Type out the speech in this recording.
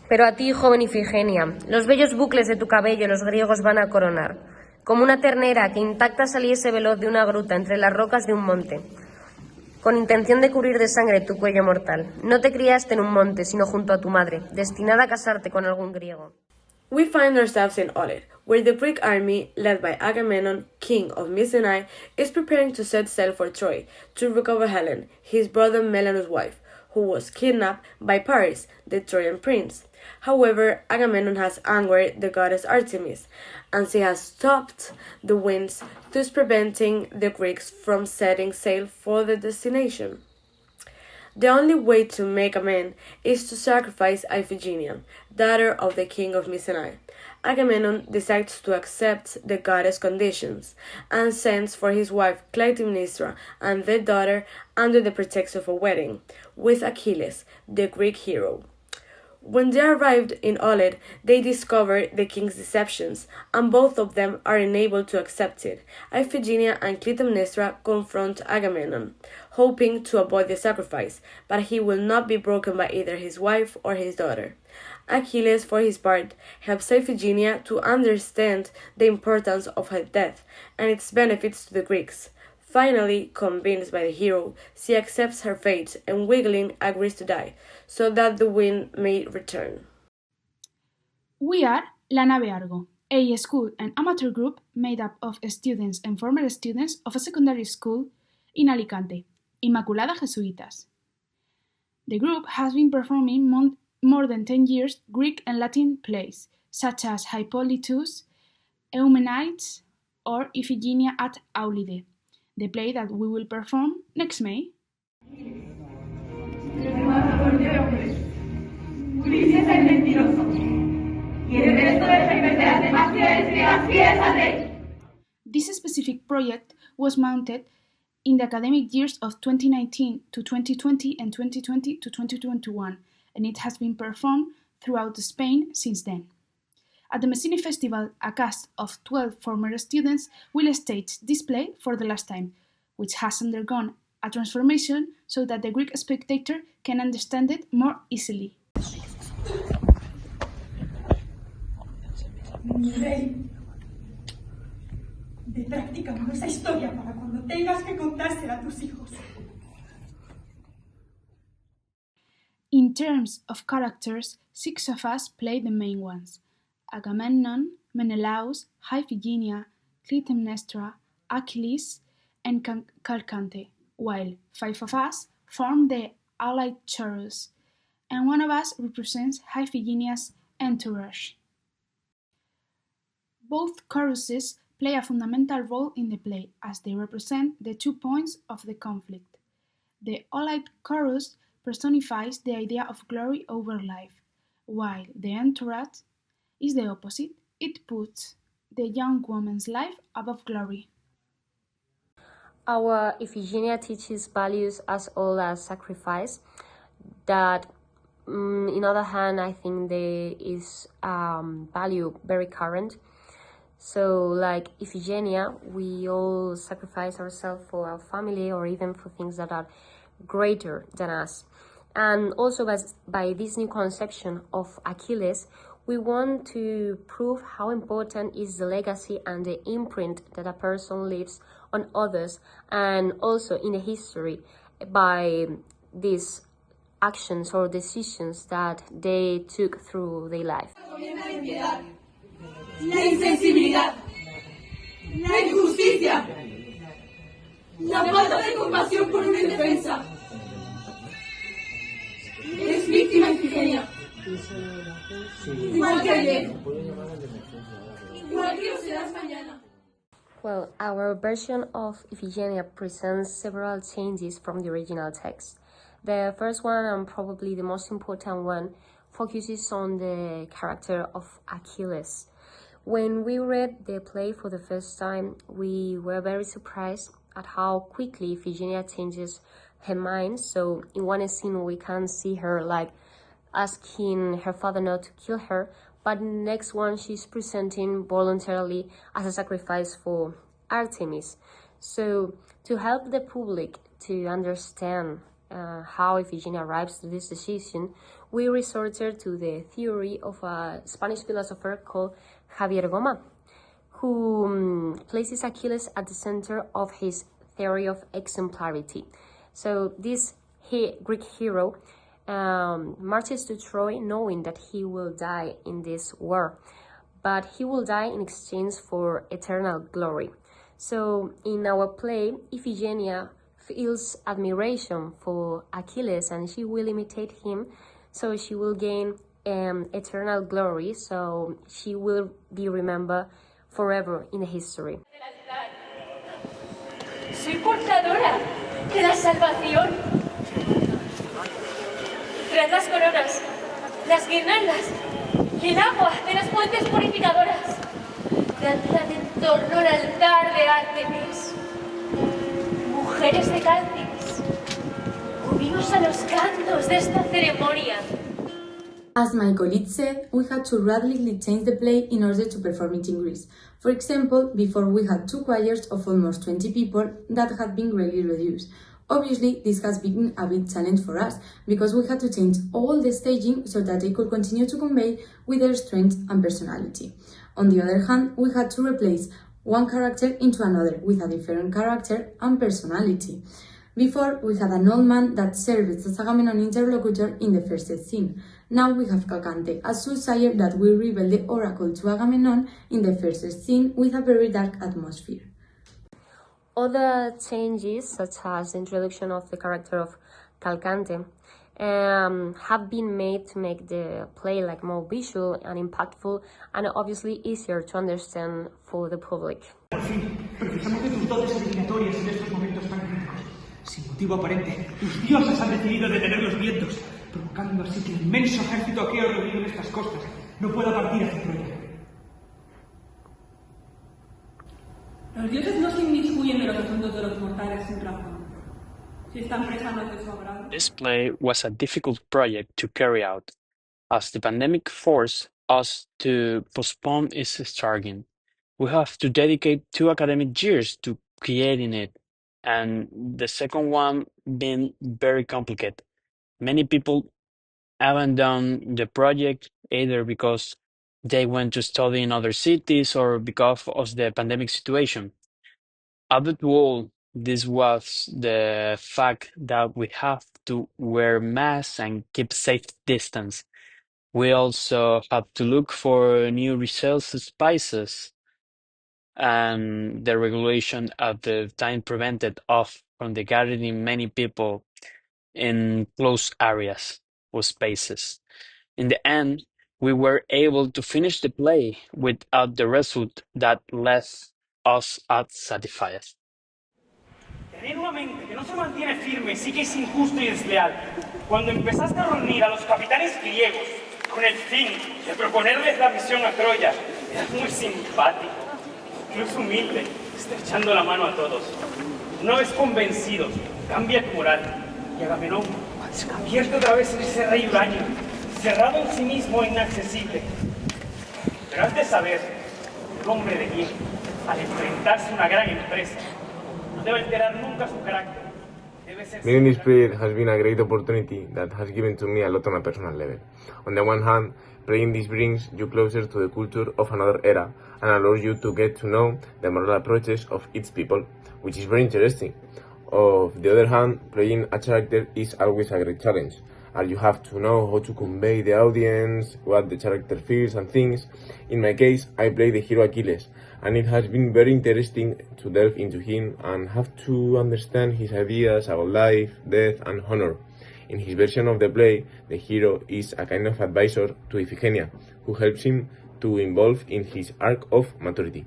Pero a ti, joven Ifigenia, los bellos bucles de tu cabello los griegos van a coronar, como una ternera que intacta saliese veloz de una gruta entre las rocas de un monte, con intención de cubrir de sangre tu cuello mortal. No te criaste en un monte, sino junto a tu madre, destinada a casarte con algún griego. We find ourselves in Aulide, where the Greek army, led by Agamemnon, king of Messini, is preparing to set sail for Troy to recover Helen, his brother Menelaus' wife, who was kidnapped by Paris, the Trojan prince. However, Agamemnon has angered the goddess Artemis, and she has stopped the winds, thus preventing the Greeks from setting sail for the destination. The only way to make amends is to sacrifice Ifigenia, daughter of the king of Messini. Agamemnon decides to accept the goddess' conditions and sends for his wife Clytemnestra and their daughter under the pretext of a wedding with Achilles, the Greek hero. When they arrived in Aulide, they discover the king's deceptions, and both of them are unable to accept it. Ifigenia and Clytemnestra confront Agamemnon, hoping to avoid the sacrifice, but he will not be broken by either his wife or his daughter. Achilles, for his part, helps Ifigenia to understand the importance of her death and its benefits to the Greeks. Finally, convinced by the hero, she accepts her fate and wiggling agrees to die, so that the wind may return. We are la nave Argo, a school and amateur group made up of students and former students of a secondary school in Alicante, Inmaculada Jesuitas. The group has been performing more than 10 years Greek and Latin plays, such as Hippolytus, Eumenides, or Ifigenia at Aulide, the play that we will perform next May. This specific project was mounted in the academic years of 2019 to 2020 and 2020 to 2021, and it has been performed throughout Spain since then. At the Messήνη Festival, a cast of 12 former students will stage this play for the last time, which has undergone a transformation so that the Greek spectator can understand it more easily. Mi rey, ve practicando esa historia para cuando tengas que contársela a tus hijos. In terms of characters, 6 of us play the main ones: Agamemnon, Menelaus, Ifigenia, Clytemnestra, Achilles, and Calcante, while 5 of us form the allied chorus, and 1 of us represents Ifigenia's entourage. Both choruses play a fundamental role in the play, as they represent the 2 points of the conflict. The allied chorus personifies the idea of glory over life, while the entourage is the opposite. It puts the young woman's life above glory. Our Ifigenia teaches values as well as sacrifice that, in other hand, I think there is value very current. So like Ifigenia, we all sacrifice ourselves for our family or even for things that are greater than us. And also by this new conception of Achilles, we want to prove how important is the legacy and the imprint that a person leaves on others, and also in the history by these actions or decisions that they took through their life. La insensibilidad, la injusticia, la falta de compasión por una indefensa. Es víctima Ifigenia. Igual que ayer. Igual que lo serás mañana. Well, our version of Ifigenia presents several changes from the original text. The first one, and probably the most important one, focuses on the character of Achilles. When we read the play for the first time, we were very surprised at how quickly Ifigenia changes her mind. So in one scene we can see her like asking her father not to kill her, but next one she's presenting voluntarily as a sacrifice for Artemis. So to help the public to understand how Ifigenia arrives to this decision, we resorted to the theory of a Spanish philosopher called Javier Goma, who places Achilles at the center of his theory of exemplarity. So this Greek hero marches to Troy knowing that he will die in this war, but he will die in exchange for eternal glory. So in our play, Ifigenia feels admiration for Achilles and she will imitate him, so she will gain eternal glory, so she will be remembered forever in the history. Soy portadora de la salvación. Tras las coronas, las guirnaldas y el agua de las fuentes purificadoras, danzad en torno al altar de Artemis. Mujeres de Cántics, unidos a los cantos de esta ceremonia. As my colleague said, we had to radically change the play in order to perform it in Greece. For example, before we had 2 choirs of almost 20 people that had been greatly reduced. Obviously, this has been a big challenge for us, because we had to change all the staging so that they could continue to convey with their strength and personality. On the other hand, we had to replace one character into another with a different character and personality. Before, we had an old man that served as Agamemnon interlocutor in the first scene. Now we have Calcante, a soothsayer that will reveal the oracle to Agamemnon in the first scene with a very dark atmosphere. Other changes, such as the introduction of the character of Calcante, have been made to make the play more visual and impactful, and obviously easier to understand for the public. Por fin, precisamos de tus dotes adivinatorias en estos momentos tan críticos. Sin motivo aparente, tus dioses han decidido detener los vientos, provocando así que el inmenso ejército aqueo reunido en estas costas no pueda partir hacia Troya. Los dioses no se inmiscuyen en los asuntos de los mortales sin razón. Si esta empresa no es de su agrado. This play was a difficult project to carry out, as the pandemic forced us to postpone its starting. We have to dedicate 2 academic years to creating it, and the second one being very complicated. Many people abandoned the project either because they went to study in other cities or because of the pandemic situation. Added to all, this was the fact that we have to wear masks and keep safe distance. We also had to look for new resource spices, and the regulation at the time prevented us from gathering many people in close areas or spaces. In the end, we were able to finish the play without the result that left us satisfied. Tener una mente que no se mantiene firme sí que es injusto y desleal. Cuando empezaste a reunir a los capitanes griegos con el fin de proponerles la misión a Troya, eras muy simpático, incluso humilde, estrechando la mano a todos. Una vez convencidos, cambia tu moral y Agamenón se convierte otra vez en ese rey huraño, cerrado en sí mismo e inaccesible. Pero has de saber, un hombre de bien, al enfrentarse a una gran empresa, no debe alterar nunca su carácter. Being this play has been a great opportunity that has given to me a lot on a personal level. On the one hand, playing this brings you closer to the culture of another era and allows you to get to know the moral approaches of its people, which is very interesting. On the other hand, playing a character is always a great challenge, and you have to know how to convey the audience, what the character feels and thinks. In my case, I play the hero Achilles, and it has been very interesting to delve into him and have to understand his ideas about life, death and honor. In his version of the play, the hero is a kind of advisor to Ifigenia, who helps him to evolve in his arc of maturity.